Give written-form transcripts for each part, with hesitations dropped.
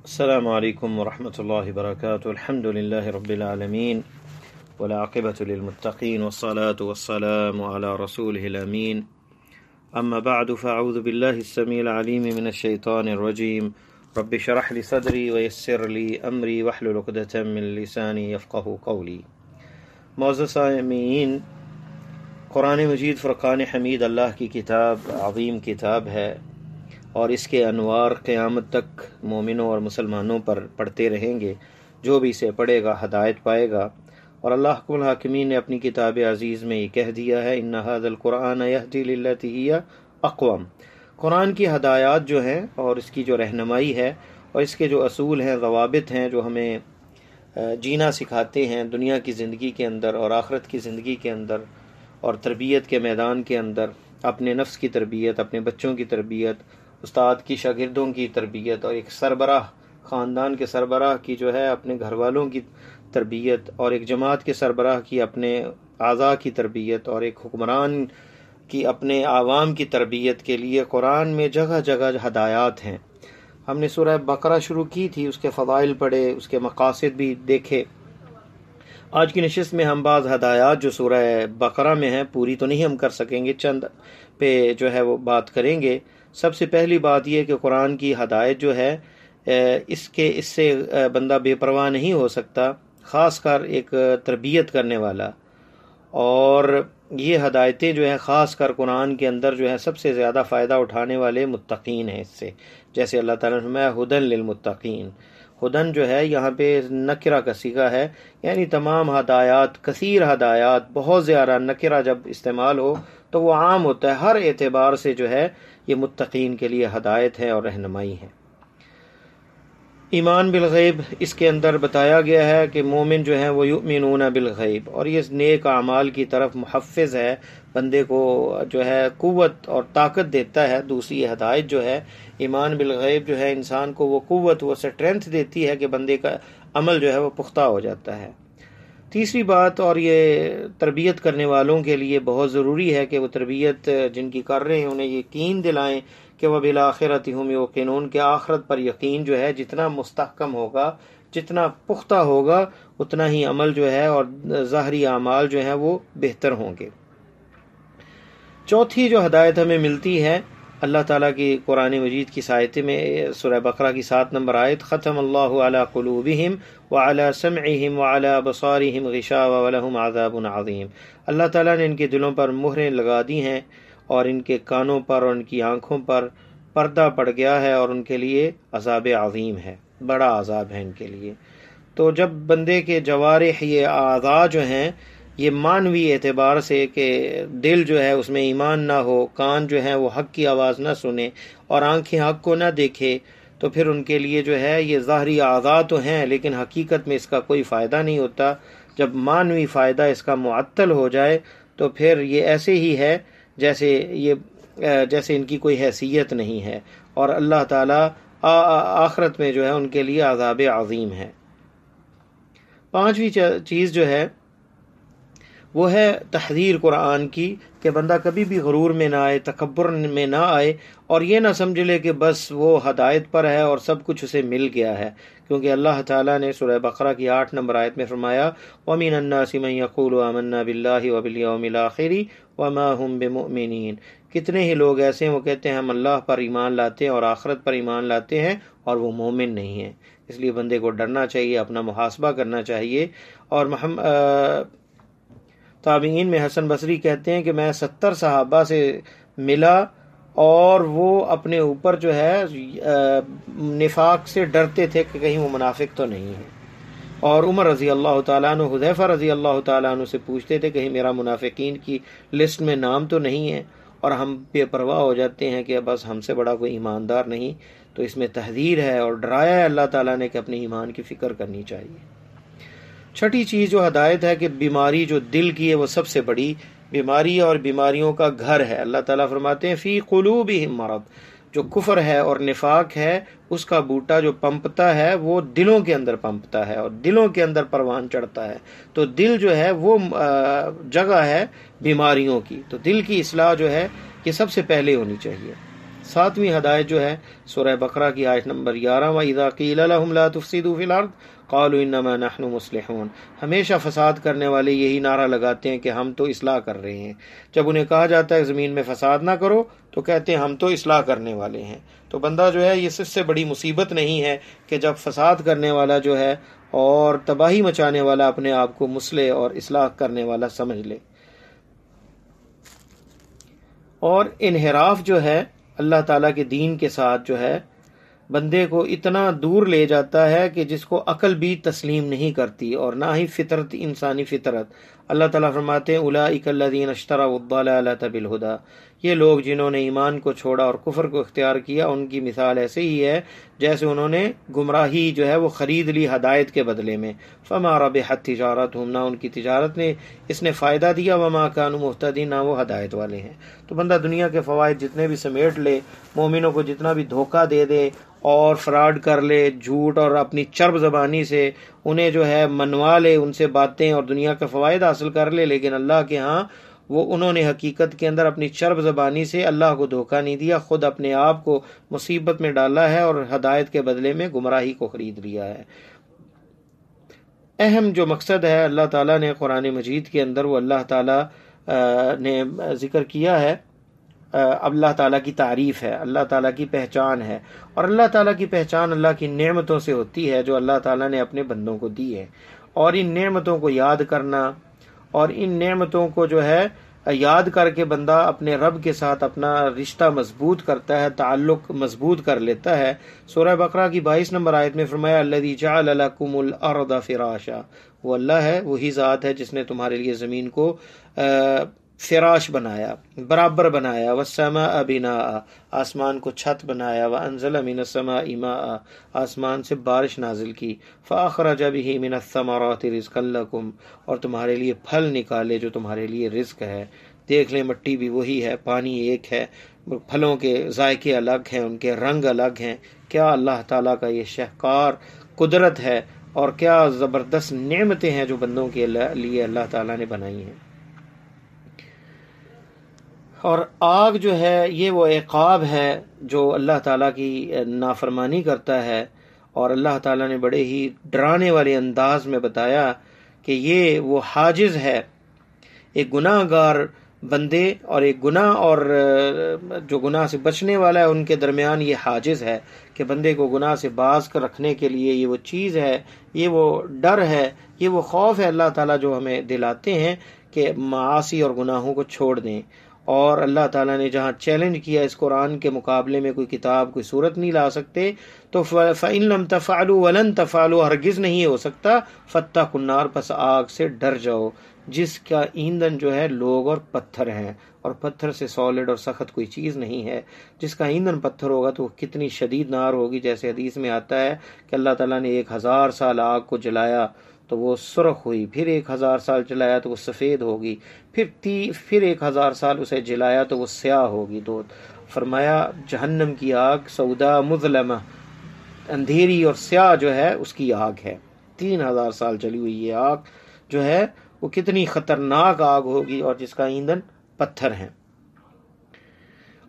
السلام علیکم ورحمۃ اللہ وبرکاتہ. الحمد للہ رب العالمین والعاقبۃ للمتقین والصلاة والسلام علی رسولہ الامین. اما بعد فاعوذ باللہ السمیع العلیم من الشیطان الرجیم. رب اشرح لی صدری ویسر لی امری واحلل عقدۃ من لسانی یفقہوا قولی. معزز سامعین، قرآن مجید فرقان حمید اللہ کی کتاب، عظیم کتاب ہے، اور اس کے انوار قیامت تک مومنوں اور مسلمانوں پر پڑھتے رہیں گے. جو بھی اسے پڑھے گا ہدایت پائے گا. اور اللہ حکم الحاکمین نے اپنی کتاب عزیز میں یہ کہہ دیا ہے، ان ھذا القرآن یہدی للتی ہی اقوم. قرآن کی ہدایات جو ہیں اور اس کی جو رہنمائی ہے اور اس کے جو اصول ہیں، ضوابط ہیں، جو ہمیں جینا سکھاتے ہیں دنیا کی زندگی کے اندر اور آخرت کی زندگی کے اندر، اور تربیت کے میدان کے اندر اپنے نفس کی تربیت، اپنے بچوں کی تربیت، استاد کی شاگردوں کی تربیت، اور ایک سربراہ، خاندان کے سربراہ کی جو ہے اپنے گھر والوں کی تربیت، اور ایک جماعت کے سربراہ کی اپنے اعضاء کی تربیت، اور ایک حکمران کی اپنے عوام کی تربیت کے لیے قرآن میں جگہ جگہ ہدایات ہیں. ہم نے سورہ بقرہ شروع کی تھی، اس کے فضائل پڑھے، اس کے مقاصد بھی دیکھے. آج کی نشست میں ہم بعض ہدایات جو سورہ بقرہ میں ہیں، پوری تو نہیں ہم کر سکیں گے، چند پہ جو ہے وہ بات کریں گے. سب سے پہلی بات یہ کہ قرآن کی ہدایت جو ہے اس سے بندہ بے پرواہ نہیں ہو سکتا، خاص کر ایک تربیت کرنے والا. اور یہ ہدایتیں جو ہیں خاص کر قرآن کے اندر جو ہے سب سے زیادہ فائدہ اٹھانے والے متقین ہیں اس سے. جیسے اللہ تعالیٰ نے فرمایا ھدی للمتقین. ہدن جو ہے یہاں پہ نکرہ کا صیغہ ہے، یعنی تمام ہدایات، کثیر ہدایات، بہت زیادہ. نکرہ جب استعمال ہو تو وہ عام ہوتا ہے، ہر اعتبار سے جو ہے یہ متقین کے لیے ہدایت ہے اور رہنمائی ہے. ایمان بالغیب اس کے اندر بتایا گیا ہے کہ مومن جو ہیں وہ یؤمنون بالغیب، اور یہ نیک اعمال کی طرف محفظ ہے، بندے کو جو ہے قوت اور طاقت دیتا ہے. دوسری ہدایت جو ہے ایمان بالغیب جو ہے انسان کو وہ قوت، وہ اسٹرینتھ دیتی ہے کہ بندے کا عمل جو ہے وہ پختہ ہو جاتا ہے. تیسری بات، اور یہ تربیت کرنے والوں کے لیے بہت ضروری ہے کہ وہ تربیت جن کی کر رہے ہیں انہیں یقین دلائیں کہ وبالآخرۃ ھم یوقنون، کہ آخرت پر یقین جو ہے جتنا مستحکم ہوگا، جتنا پختہ ہوگا، اتنا ہی عمل جو ہے اور ظاہری اعمال جو ہیں وہ بہتر ہوں گے. چوتھی جو ہدایت ہمیں ملتی ہے اللہ تعالیٰ کی قرآن مجید کی آیت میں، سورہ بقرہ کی 7 نمبر آیت، ختم اللہ علی قلوبہم وعلی سمعہم وعلی ابصارہم غشاوہ ولہم عذاب عظیم. اللہ تعالیٰ نے ان کے دلوں پر مہریں لگا دی ہیں، اور ان کے کانوں پر اور ان کی آنکھوں پر پردہ پڑ گیا ہے، اور ان کے لیے عذاب عظیم ہے، بڑا عذاب ہے ان کے لیے. تو جب بندے کے جوارح، یہ اعضاء جو ہیں، یہ معنوی اعتبار سے کہ دل جو ہے اس میں ایمان نہ ہو، کان جو ہے وہ حق کی آواز نہ سنے، اور آنکھیں حق کو نہ دیکھے، تو پھر ان کے لیے جو ہے یہ ظاہری اعضاء تو ہیں لیکن حقیقت میں اس کا کوئی فائدہ نہیں ہوتا. جب معنوی فائدہ اس کا معطل ہو جائے تو پھر یہ ایسے ہی ہے جیسے ان کی کوئی حیثیت نہیں ہے، اور اللہ تعالیٰ آخرت میں جو ہے ان کے لیے عذاب عظیم ہے. پانچویں چیز جو ہے وہ ہے تحذیر قرآن کی، کہ بندہ کبھی بھی غرور میں نہ آئے، تکبر میں نہ آئے، اور یہ نہ سمجھ لے کہ بس وہ ہدایت پر ہے اور سب کچھ اسے مل گیا ہے. کیونکہ اللہ تعالیٰ نے سورہ بقرہ کی 8 نمبر آیت میں فرمایا وَمِنَ النَّاسِ مَن يَقُولُ آمَنَّا بِاللَّهِ وَبِالْيَوْمِ الْآخِرِ وَمَا هُمْ بِمُؤْمِنِينَ. کتنے ہی لوگ ایسے ہیں وہ کہتے ہیں ہم اللہ پر ایمان لاتے ہیں اور آخرت پر ایمان لاتے ہیں، اور وہ مومن نہیں ہیں. اس لیے بندے کو ڈرنا چاہیے، اپنا محاسبہ کرنا چاہیے. اور تابعین میں حسن بصری کہتے ہیں کہ میں 70 صحابہ سے ملا، اور وہ اپنے اوپر جو ہے نفاق سے ڈرتے تھے کہ کہیں وہ منافق تو نہیں ہے. اور عمر رضی اللہ تعالیٰ عنہ، حذیفہ رضی اللہ تعالیٰ عنہ سے پوچھتے تھے کہیں میرا منافقین کی لسٹ میں نام تو نہیں ہے، اور ہم بے پرواہ ہو جاتے ہیں کہ بس ہم سے بڑا کوئی ایماندار نہیں. تو اس میں تحذیر ہے اور ڈرایا ہے اللہ تعالیٰ نے کہ اپنے ایمان کی فکر کرنی چاہیے. چھٹی چیز جو ہدایت ہے کہ بیماری جو دل کی ہے وہ سب سے بڑی بیماری اور بیماریوں کا گھر ہے. اللہ تعالیٰ فرماتے ہیں فی قلوبہم مرض. جو کفر ہے اور نفاق ہے اس کا بوٹا جو پنپتا ہے وہ دلوں کے اندر پنپتا ہے، اور دلوں کے اندر پروان چڑھتا ہے. تو دل جو ہے وہ جگہ ہے بیماریوں کی. تو دل کی اصلاح جو ہے یہ سب سے پہلے ہونی چاہیے. ساتویں ہدایت جو ہے سورہ بقرہ کی آیت نمبر 11 وَإِذَا قِيلَ لَهُمْ لَا تُفْسِدُوا فِي الْأَرْضِ قَالُوا إِنَّمَا نَحْنُ مُصْلِحُونَ۔ ہمیشہ فساد کرنے والے یہی نعرہ لگاتے ہیں کہ ہم تو اصلاح کر رہے ہیں۔ جب انہیں کہا جاتا ہے زمین میں فساد نہ کرو تو کہتے ہیں ہم تو اصلاح کرنے والے ہیں۔ تو بندہ جو ہے یہ سب سے بڑی مصیبت نہیں ہے کہ جب فساد کرنے والا جو ہے اور تباہی مچانے والا اپنے آپ کو مصلح اور اصلاح کرنے والا سمجھ لے۔ اور انحراف جو ہے اللہ تعالیٰ کے دین کے ساتھ جو ہے بندے کو اتنا دور لے جاتا ہے کہ جس کو عقل بھی تسلیم نہیں کرتی، اور نہ ہی فطرت، انسانی فطرت۔ اللہ تعالیٰ فرماتے ہیں اولئک الذین اشتروا الضلالۃ بالہدی، یہ لوگ جنہوں نے ایمان کو چھوڑا اور کفر کو اختیار کیا، ان کی مثال ایسے ہی ہے جیسے انہوں نے گمراہی جو ہے وہ خرید لی ہدایت کے بدلے میں۔ فما ربحت تجارتہم، نہ ان کی تجارت نے اس نے فائدہ دیا، وما کانوا مہتدین، نہ وہ ہدایت والے ہیں۔ تو بندہ دنیا کے فوائد جتنے بھی سمیٹ لے، مومنوں کو جتنا بھی دھوکہ دے دے اور فراڈ کر لے، جھوٹ اور اپنی چرب زبانی سے انہیں جو ہے منوا لے، ان سے باتیں اور دنیا کے فوائد حاصل کر لے، لیکن اللہ کے ہاں وہ انہوں نے حقیقت کے اندر اپنی چرب زبانی سے اللہ کو دھوکہ نہیں دیا، خود اپنے آپ کو مصیبت میں ڈالا ہے اور ہدایت کے بدلے میں گمراہی کو خرید لیا ہے۔ اہم جو مقصد ہے اللہ تعالیٰ نے قرآن مجید کے اندر وہ اللہ تعالیٰ نے ذکر کیا ہے، اللہ تعالیٰ کی تعریف ہے، اللہ تعالیٰ کی پہچان ہے، اور اللہ تعالیٰ کی پہچان اللہ کی نعمتوں سے ہوتی ہے جو اللہ تعالیٰ نے اپنے بندوں کو دی ہے، اور ان نعمتوں کو یاد کرنا اور ان نعمتوں کو جو ہے یاد کر کے بندہ اپنے رب کے ساتھ اپنا رشتہ مضبوط کرتا ہے، تعلق مضبوط کر لیتا ہے۔ سورہ بقرہ کی 22 نمبر آیت میں فرمایا الذی جعل لکم الارض فراشا، وہ اللہ ہے، وہی ذات ہے جس نے تمہارے لیے زمین کو فراش بنایا، برابر بنایا، والسماء بناء، آسمان کو چھت بنایا، وانزل من السماء ماء، آسمان سے بارش نازل کی، فاخرج به من الثمرات رزقا لكم، اور تمہارے لیے پھل نکالے جو تمہارے لیے رزق ہے۔ دیکھ لیں مٹی بھی وہی ہے، پانی ایک ہے، پھلوں کے ذائقے الگ ہیں، ان کے رنگ الگ ہیں۔ کیا اللہ تعالیٰ کا یہ شاہکار قدرت ہے اور کیا زبردست نعمتیں ہیں جو بندوں کے لیے اللہ تعالیٰ نے بنائی ہیں۔ اور آگ جو ہے یہ وہ عقاب ہے جو اللہ تعالیٰ کی نافرمانی کرتا ہے، اور اللہ تعالیٰ نے بڑے ہی ڈرانے والے انداز میں بتایا کہ یہ وہ حاجز ہے ایک گناہ گار بندے اور ایک گناہ اور جو گناہ سے بچنے والا ہے ان کے درمیان یہ حاجز ہے کہ بندے کو گناہ سے باز کر رکھنے کے لیے یہ وہ چیز ہے، یہ وہ ڈر ہے، یہ وہ خوف ہے اللہ تعالیٰ جو ہمیں دلاتے ہیں کہ معاصی اور گناہوں کو چھوڑ دیں۔ اور اللہ تعالیٰ نے جہاں چیلنج کیا اس قرآن کے مقابلے میں کوئی کتاب کوئی صورت نہیں لا سکتے، تو فَإِن لَمْ تَفْعَلُوا وَلَن تَفْعَلُوا، ہرگز نہیں ہو سکتا، فَاتَّقُوا النَّارَ، پس آگ سے ڈر جاؤ جس کا ایندھن جو ہے لوگ اور پتھر ہیں، اور پتھر سے سالڈ اور سخت کوئی چیز نہیں ہے۔ جس کا ایندھن پتھر ہوگا تو وہ کتنی شدید نار ہوگی، جیسے حدیث میں آتا ہے کہ اللہ تعالیٰ نے 1000 سال آگ کو جلایا تو وہ سرخ ہوئی، پھر 1000 سال جلایا تو وہ سفید ہوگی، پھر 1000 سال اسے جلایا تو وہ سیاہ ہوگی۔ تو فرمایا جہنم کی آگ سودا مظلمہ، اندھیری اور سیاہ جو ہے اس کی آگ ہے۔ 3000 سال چلی ہوئی یہ آگ جو ہے وہ کتنی خطرناک آگ ہوگی، اور جس کا ایندھن پتھر ہیں۔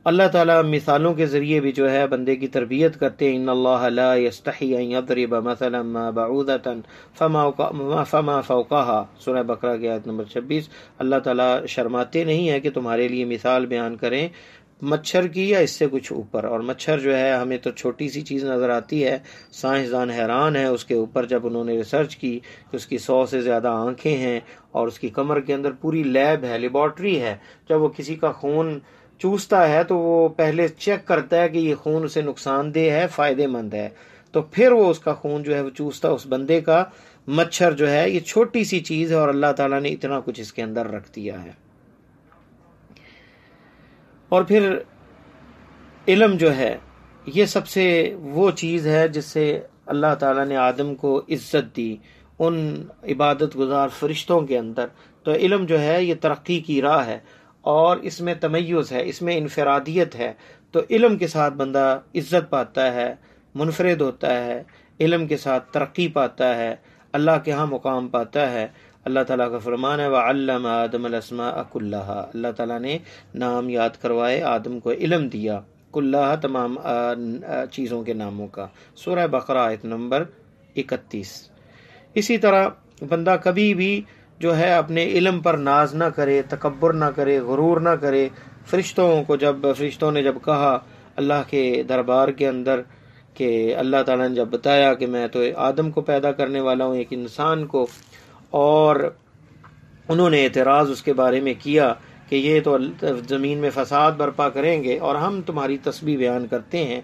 اللہ تعالیٰ مثالوں کے ذریعے بھی جو ہے بندے کی تربیت کرتے ہیں۔ ان اللہ لا یستحی ان یضرب مثلا ما بعوضۃ فما فوقها، سورہ بقرہ کی آیت نمبر 26۔ اللہ تعالیٰ شرماتے نہیں ہیں کہ تمہارے لیے مثال بیان کریں مچھر کی یا اس سے کچھ اوپر، اور مچھر جو ہے ہمیں تو چھوٹی سی چیز نظر آتی ہے، سائنسدان حیران ہیں اس کے اوپر جب انہوں نے ریسرچ کی کہ اس کی 100 سے زیادہ آنکھیں ہیں اور اس کی کمر کے اندر پوری لیب ہے، لیبارٹری ہے۔ جب وہ کسی کا خون چوستا ہے تو وہ پہلے چیک کرتا ہے کہ یہ خون اسے نقصان دہ ہے فائدہ مند ہے، تو پھر وہ اس کا خون جو ہے وہ چوستا اس بندے کا۔ مچھر جو ہے یہ چھوٹی سی چیز ہے اور اللہ تعالیٰ نے اتنا کچھ اس کے اندر رکھ دیا ہے۔ اور پھر علم جو ہے یہ سب سے وہ چیز ہے جس سے اللہ تعالیٰ نے آدم کو عزت دی ان عبادت گزار فرشتوں کے اندر۔ تو علم جو ہے یہ ترقی کی راہ ہے اور اس میں تمیز ہے، اس میں انفرادیت ہے۔ تو علم کے ساتھ بندہ عزت پاتا ہے، منفرد ہوتا ہے، علم کے ساتھ ترقی پاتا ہے، اللہ کے ہاں مقام پاتا ہے۔ اللہ تعالیٰ کا فرمان ہے وَعَلَّمَ آدَمَ الْأَسْمَاءَ كُلَّهَا، اللہ تعالیٰ نے نام یاد کروائے، آدم کو علم دیا کلھا تمام چیزوں کے ناموں کا. سورہ بقرہ آیت نمبر 31. اسی طرح بندہ کبھی بھی جو ہے اپنے علم پر ناز نہ کرے، تکبر نہ کرے، غرور نہ کرے. فرشتوں نے جب کہا اللہ کے دربار کے اندر کہ اللہ تعالیٰ نے جب بتایا کہ میں تو آدم کو پیدا کرنے والا ہوں، ایک انسان کو، اور انہوں نے اعتراض اس کے بارے میں کیا کہ یہ تو زمین میں فساد برپا کریں گے اور ہم تمہاری تسبیح بیان کرتے ہیں،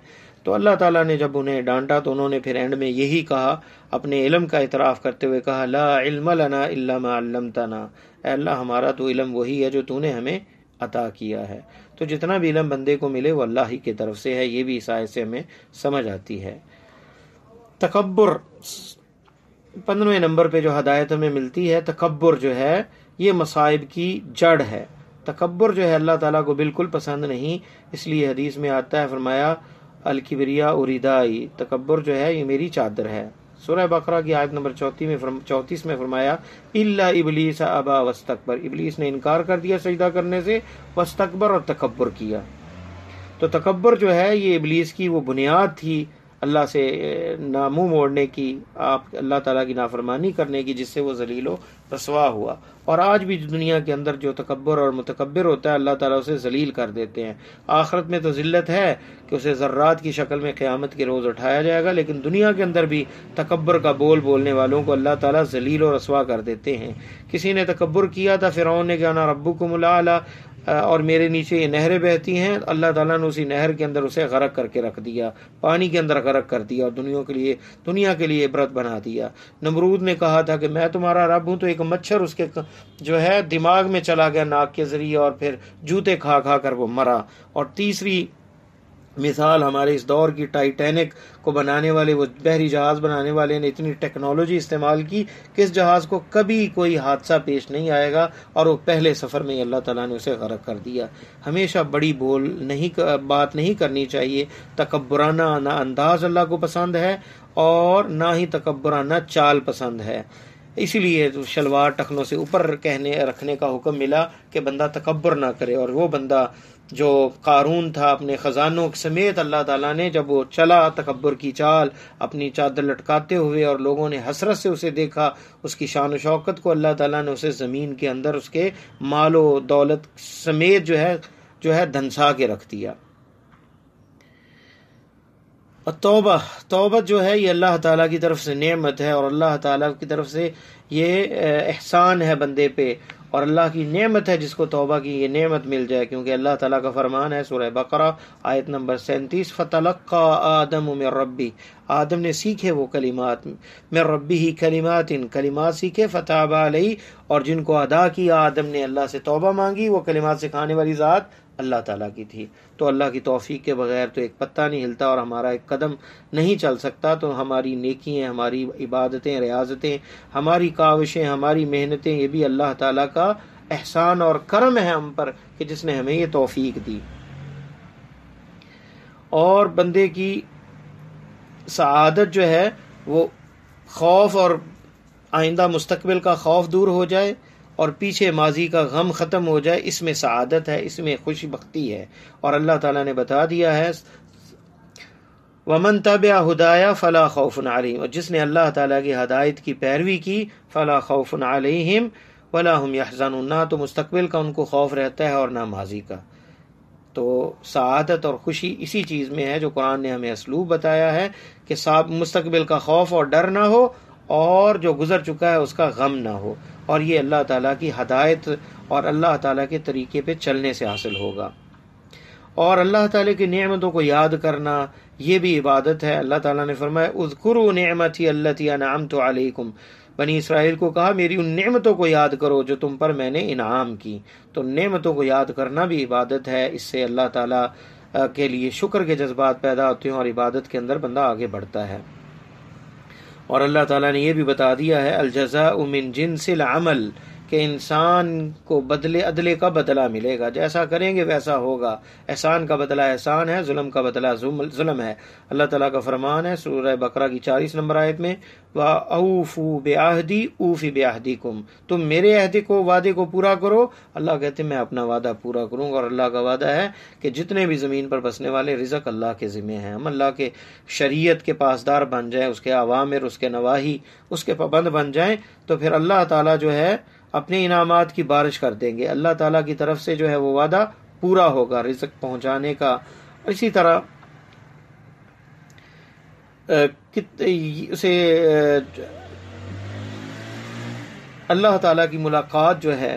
تو اللہ تعالیٰ نے جب انہیں ڈانٹا تو انہوں نے پھر اینڈ میں یہی کہا، اپنے علم کا اعتراف کرتے ہوئے کہا لا علم لنا الا ما علمتنا، اے اللہ ہمارا تو علم وہی ہے جو تو نے ہمیں عطا کیا ہے. تو جتنا بھی علم بندے کو ملے وہ اللہ ہی کی طرف سے ہے، یہ بھی اس آیت سے ہمیں سمجھ آتی ہے. تکبر 15ویں نمبر پہ جو ہدایت ہمیں ملتی ہے، تکبر جو ہے یہ مصائب کی جڑ ہے. تکبر جو ہے اللہ تعالیٰ کو بالکل پسند نہیں، اس لیے حدیث میں آتا ہے، فرمایا الکبریاء ردائی، تکبر جو ہے یہ میری چادر ہے. سورہ بقرہ کی آیت نمبر 34 میں فرمایا الا ابلیس ابا واستکبر، ابلیس نے انکار کر دیا سجدہ کرنے سے، واستکبر، اور تکبر کیا. تو تکبر جو ہے یہ ابلیس کی وہ بنیاد تھی اللہ سے منہ موڑنے کی، آپ اللہ تعالیٰ کی نافرمانی کرنے کی، جس سے وہ ذلیل و رسوا ہوا. اور آج بھی دنیا کے اندر جو تکبر اور متکبر ہوتا ہے اللہ تعالیٰ اسے ذلیل کر دیتے ہیں. آخرت میں تو ذلت ہے کہ اسے ذرات کی شکل میں قیامت کے روز اٹھایا جائے گا، لیکن دنیا کے اندر بھی تکبر کا بولنے والوں کو اللہ تعالیٰ ذلیل و رسوا کر دیتے ہیں. کسی نے تکبر کیا تھا، فرعون نے کہا انا ربکم الاعلی، اور میرے نیچے یہ نہریں بہتی ہیں، اللہ تعالیٰ نے اسی نہر کے اندر اسے غرق کر کے رکھ دیا، پانی کے اندر غرق کر دیا اور دنیا کے لیے عبرت بنا دیا. نمرود نے کہا تھا کہ میں تمہارا رب ہوں، تو ایک مچھر اس کے جو ہے دماغ میں چلا گیا ناک کے ذریعے، اور پھر جوتے کھا کھا کر وہ مرا. اور تیسری مثال ہمارے اس دور کی ٹائٹینک کو بنانے والے، وہ بحری جہاز بنانے والے نے اتنی ٹیکنالوجی استعمال کی کہ اس جہاز کو کبھی کوئی حادثہ پیش نہیں آئے گا، اور وہ پہلے سفر میں ہی اللہ تعالیٰ نے اسے غرق کر دیا. ہمیشہ بڑی بات نہیں کرنی چاہیے. تکبرانہ نہ انداز اللہ کو پسند ہے اور نہ ہی تکبرانہ چال پسند ہے. اسی لیے شلوار ٹخنوں سے اوپر رکھنے کا حکم ملا کہ بندہ تکبر نہ کرے. اور وہ بندہ جو قارون تھا، اپنے خزانوں سمیت اللہ تعالیٰ نے جب وہ چلا تکبر کی چال اپنی چادر لٹکاتے ہوئے، اور لوگوں نے حسرت سے اسے دیکھا، اس کی شان و شوکت کو، اللہ تعالیٰ نے اسے زمین کے اندر اس کے مال و دولت سمیت جو ہے دھنسا کے رکھ دیا. توبہ جو ہے یہ اللہ تعالیٰ کی طرف سے نعمت ہے، اور اللہ تعالیٰ کی طرف سے یہ احسان ہے بندے پہ، اور اللہ کی نعمت ہے جس کو توبہ کی یہ نعمت مل جائے. کیونکہ اللہ تعالیٰ کا فرمان ہے سورہ بقرہ آیت نمبر 37 فَتَلَقَّى آدَمُ مِن رَبِّهِ، آدم نے سیکھے وہ کلمات، من ربه کلمات سیکھے، فتاب علیہ، اور جن کو ادا کیا آدم نے، اللہ سے توبہ مانگی. وہ کلمات سکھانے والی ذات اللہ تعالیٰ کی تھی. تو اللہ کی توفیق کے بغیر تو ایک پتہ نہیں ہلتا اور ہمارا ایک قدم نہیں چل سکتا. تو ہماری نیکیاں، ہماری عبادتیں، ریاضتیں، ہماری کاوشیں، ہماری محنتیں، یہ بھی اللہ تعالیٰ کا احسان اور کرم ہے ہم پر کہ جس نے ہمیں یہ توفیق دی. اور بندے کی سعادت جو ہے وہ خوف اور آئندہ مستقبل کا خوف دور ہو جائے اور پیچھے ماضی کا غم ختم ہو جائے، اس میں سعادت ہے، اس میں خوش بختی ہے. اور اللہ تعالیٰ نے بتا دیا ہے وَمَن تَبِعَ هُدَايَ فَلَا خَوْفٌ عَلَيْهِمْ، اور جس نے اللہ تعالیٰ کی ہدایت کی پیروی کی، فَلَا خَوْفٌ عَلَيْهِمْ وَلَا هُمْ يَحْزَنُونَ، نہ تو مستقبل کا ان کو خوف رہتا ہے اور نہ ماضی کا. تو سعادت اور خوشی اسی چیز میں ہے جو قرآن نے ہمیں اسلوب بتایا ہے کہ مستقبل کا خوف اور ڈر نہ ہو، اور جو گزر چکا ہے اس کا غم نہ ہو. اور یہ اللہ تعالیٰ کی ہدایت اور اللہ تعالیٰ کے طریقے پہ چلنے سے حاصل ہوگا. اور اللہ تعالیٰ کی نعمتوں کو یاد کرنا یہ بھی عبادت ہے. اللہ تعالیٰ نے فرمایا اذکروا نعمتی التی انعمت علیکم، بنی اسرائیل کو کہا میری ان نعمتوں کو یاد کرو جو تم پر میں نے انعام کی. تو نعمتوں کو یاد کرنا بھی عبادت ہے. اس سے اللہ تعالیٰ کے لیے شکر کے جذبات پیدا ہوتے ہیں اور عبادت کے اندر بندہ آگے بڑھتا ہے. اور اللہ تعالیٰ نے یہ بھی بتا دیا ہے الجزاء من جنس العمل، کہ انسان کو بدلے عدلے کا بدلہ ملے گا، جیسا کریں گے ویسا ہوگا۔ احسان کا بدلہ احسان ہے، ظلم کا بدلہ ظلم ہے۔ اللہ تعالیٰ کا فرمان ہے سورہ بقرہ کی 40 نمبر آیت میں، وَأَوْفُوا بِعَهْدِي أُوفِ بِعَهْدِكُمْ، تم میرے عہد کو، وعدے کو پورا کرو۔ اللہ کہتے ہیں میں اپنا وعدہ پورا کروں گا، اور اللہ کا وعدہ ہے کہ جتنے بھی زمین پر بسنے والے رزق اللہ کے ذمہ ہیں۔ ہم اللہ کے شریعت کے پاسدار بن جائیں، اس کے اوامر، اس کے نواہی، اس کے پابند بن جائیں، تو پھر اللہ تعالیٰ جو ہے اپنے انعامات کی بارش کر دیں گے۔ اللہ تعالیٰ کی طرف سے جو ہے وہ وعدہ پورا ہوگا رزق پہنچانے کا۔ اسی طرح اسے اللہ تعالیٰ کی ملاقات جو ہے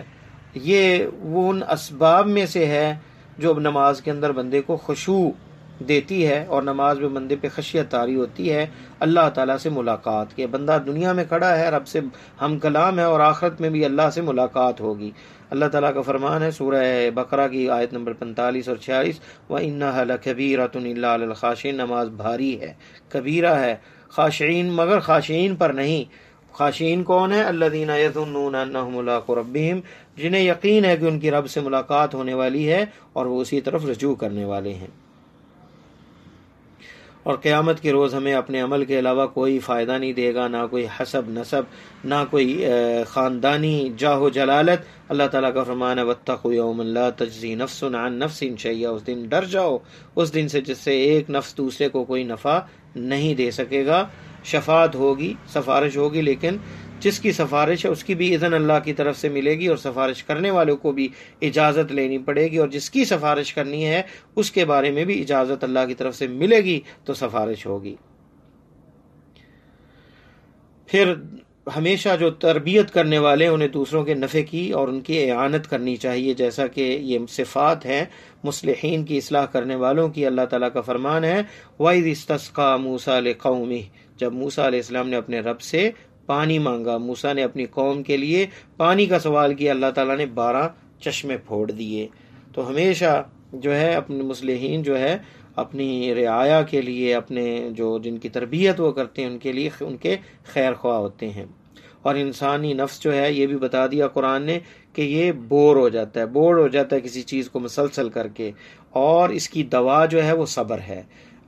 یہ وہ ان اسباب میں سے ہے جو نماز کے اندر بندے کو خشوع دیتی ہے، اور نماز میں بندے پہ خشیت طاری ہوتی ہے اللہ تعالیٰ سے ملاقات کے۔ بندہ دنیا میں کھڑا ہے، رب سے ہم کلام ہے، اور آخرت میں بھی اللہ سے ملاقات ہوگی۔ اللہ تعالیٰ کا فرمان ہے سورہ بقرہ کی آیت نمبر 45 اور 46، وَإِنَّهَا لَكَبِيرَةٌ إِلَّا عَلَى الْخَاشِعِينَ، نماز بھاری ہے، کبیرہ ہے، خاشعین مگر خاشعین پر نہیں۔ خاشعین کون ہے؟ الذین یظنون انہم ملاقو ربہم، جنہیں یقین ہے کہ ان کی رب سے ملاقات ہونے والی ہے اور وہ اسی طرف رجوع کرنے والے ہیں۔ اور قیامت کے روز ہمیں اپنے عمل کے علاوہ کوئی فائدہ نہیں دے گا، نہ کوئی حسب نسب، نہ کوئی خاندانی جاہ و جلالت۔ اللہ تعالیٰ کا فرمان ہے واتقوا یوما لا تجزی نفس عن نفس شیئا، اس دن ڈر جاؤ، اس دن سے جس سے ایک نفس دوسرے کو کوئی نفع نہیں دے سکے گا۔ شفاعت ہوگی، سفارش ہوگی، لیکن جس کی سفارش ہے اس کی بھی اذن اللہ کی طرف سے ملے گی، اور سفارش کرنے والوں کو بھی اجازت لینی پڑے گی، اور جس کی سفارش کرنی ہے اس کے بارے میں بھی اجازت اللہ کی طرف سے ملے گی تو سفارش ہوگی۔ پھر ہمیشہ جو تربیت کرنے والے انہیں دوسروں کے نفع کی اور ان کی اعانت کرنی چاہیے، جیسا کہ یہ صفات ہیں مصلحین کی، اصلاح کرنے والوں کی۔ اللہ تعالیٰ کا فرمان ہے وَإِذِ اسْتَسْقَىٰ مُوسَىٰ لِقَوْمِهِ، جب موسیٰ علیہ السلام نے اپنے رب سے پانی مانگا، موسیٰ نے اپنی قوم کے لیے پانی کا سوال کیا، اللہ تعالیٰ نے 12 چشمے پھوڑ دیے۔ تو ہمیشہ جو ہے اپنے مصلحین جو ہے اپنی رعایا کے لیے، اپنے جو جن کی تربیت وہ کرتے ہیں ان کے لیے ان کے خیر خواہ ہوتے ہیں۔ اور انسانی نفس جو ہے یہ بھی بتا دیا قرآن نے کہ یہ بور ہو جاتا ہے کسی چیز کو مسلسل کر کے، اور اس کی دوا جو ہے وہ صبر ہے۔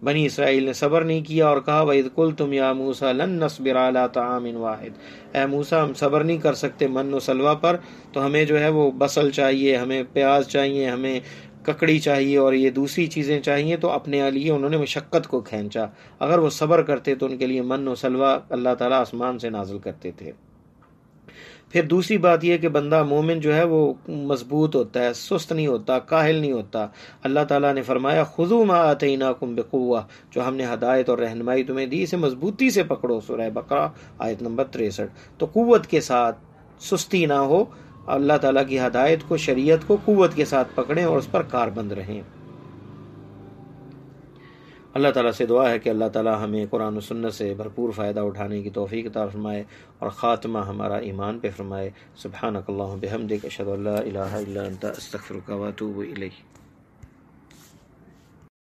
بنی اسرائیل نے صبر نہیں کیا اور کہا وَإِذْ قُلْتُمْ يَا مُوسَىٰ لَن نَّصْبِرَ عَلَىٰ طَعَامٍ وَاحِدٍ، اے موسیٰ ہم صبر نہیں کر سکتے من و سلوہ پر، تو ہمیں جو ہے وہ بصل چاہیے، ہمیں پیاز چاہیے، ہمیں ککڑی چاہیے، اور یہ دوسری چیزیں چاہیے۔ تو اپنے لیے انہوں نے مشقت کو کھینچا۔ اگر وہ صبر کرتے تو ان کے لیے من و سلوہ اللہ تعالیٰ آسمان سے نازل کرتے تھے۔ پھر دوسری بات یہ کہ بندہ مومن جو ہے وہ مضبوط ہوتا ہے، سست نہیں ہوتا، کاہل نہیں ہوتا۔ اللہ تعالیٰ نے فرمایا خُذُوا مَا آتَيْنَاكُمْ بِقُوَّةٍ، جو ہم نے ہدایت اور رہنمائی تمہیں دی اسے مضبوطی سے پکڑو، سورہ بقرہ آیت نمبر 63۔ تو قوت کے ساتھ، سستی نہ ہو، اللہ تعالیٰ کی ہدایت کو، شریعت کو قوت کے ساتھ پکڑیں اور اس پر کاربند رہیں۔ اللہ تعالیٰ سے دعا ہے کہ اللہ تعالیٰ ہمیں قرآن و سنت سے بھرپور فائدہ اٹھانے کی توفیق عطا فرمائے اور خاتمہ ہمارا ایمان پہ فرمائے۔ سبحانک اللہم بحمدک، اشہد ان لا الہ الا انت، استغفرک و اتوب الیک۔